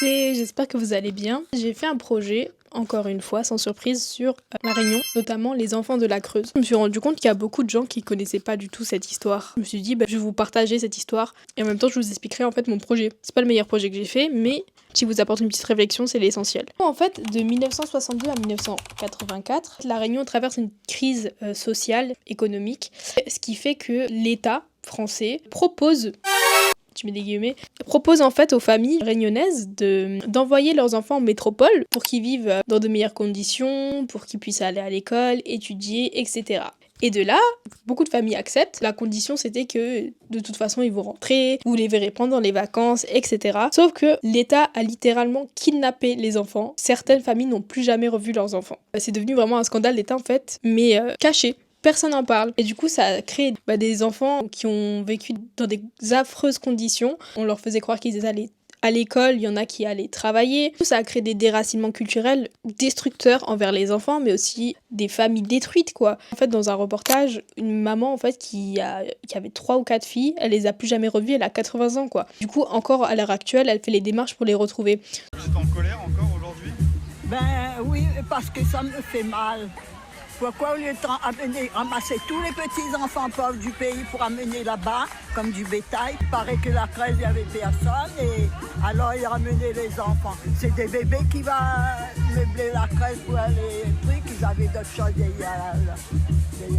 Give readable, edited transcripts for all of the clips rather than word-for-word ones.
J'espère que vous allez bien. J'ai fait un projet, encore une fois, sans surprise, sur La Réunion, notamment les enfants de la Creuse. Je me suis rendu compte qu'il y a beaucoup de gens qui connaissaient pas du tout cette histoire. Je me suis dit, je vais vous partager cette histoire et en même temps, je vous expliquerai en fait mon projet. C'est pas le meilleur projet que j'ai fait, mais si vous apporte une petite réflexion, c'est l'essentiel. En fait, de 1962 à 1984, La Réunion traverse une crise sociale, économique, ce qui fait que l'État français propose en fait aux familles réunionnaises d'envoyer leurs enfants en métropole pour qu'ils vivent dans de meilleures conditions, pour qu'ils puissent aller à l'école, étudier, etc. Et de là, beaucoup de familles acceptent. La condition, c'était que de toute façon, ils vont rentrer, vous les verrez pendant les vacances, etc. Sauf que l'État a littéralement kidnappé les enfants. Certaines familles n'ont plus jamais revu leurs enfants. C'est devenu vraiment un scandale d'État en fait, mais caché. Personne n'en parle. Et du coup, ça a créé des enfants qui ont vécu dans des affreuses conditions. On leur faisait croire qu'ils allaient à l'école, il y en a qui allaient travailler. Ça a créé des déracinements culturels destructeurs envers les enfants, mais aussi des familles détruites, quoi. En fait, dans un reportage, une maman, en fait, qui avait 3 ou 4 filles, elle les a plus jamais revues, elle a 80 ans, quoi. Du coup, encore à l'heure actuelle, elle fait les démarches pour les retrouver. Vous êtes en colère encore aujourd'hui ? Oui, parce que ça me fait mal. Pourquoi au lieu de ramasser tous les petits enfants pauvres du pays pour amener là-bas, comme du bétail, il paraît que la Creuse, il n'y avait personne, et alors ils ramenaient les enfants. C'est des bébés qui vont meubler la Creuse pour les trucs, ils avaient d'autres choses derrière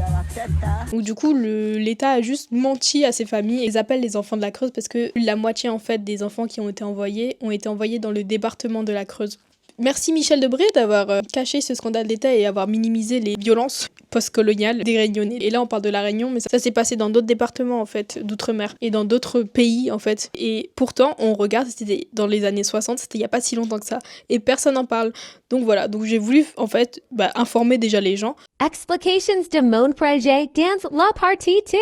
la tête. Hein. Donc du coup, l'État a juste menti à ces familles. Ils appellent les enfants de la Creuse parce que la moitié en fait des enfants qui ont été envoyés dans le département de la Creuse. Merci Michel Debré d'avoir caché ce scandale d'État et avoir minimisé les violences post-coloniales des Réunionnais. Et là, on parle de La Réunion, mais ça s'est passé dans d'autres départements, en fait, d'outre-mer, et dans d'autres pays, en fait. Et pourtant, on regarde, c'était dans les années 60, c'était il n'y a pas si longtemps que ça, et personne n'en parle. Donc voilà, donc j'ai voulu, en fait, informer déjà les gens. Explications de mon projet dans la partie 2.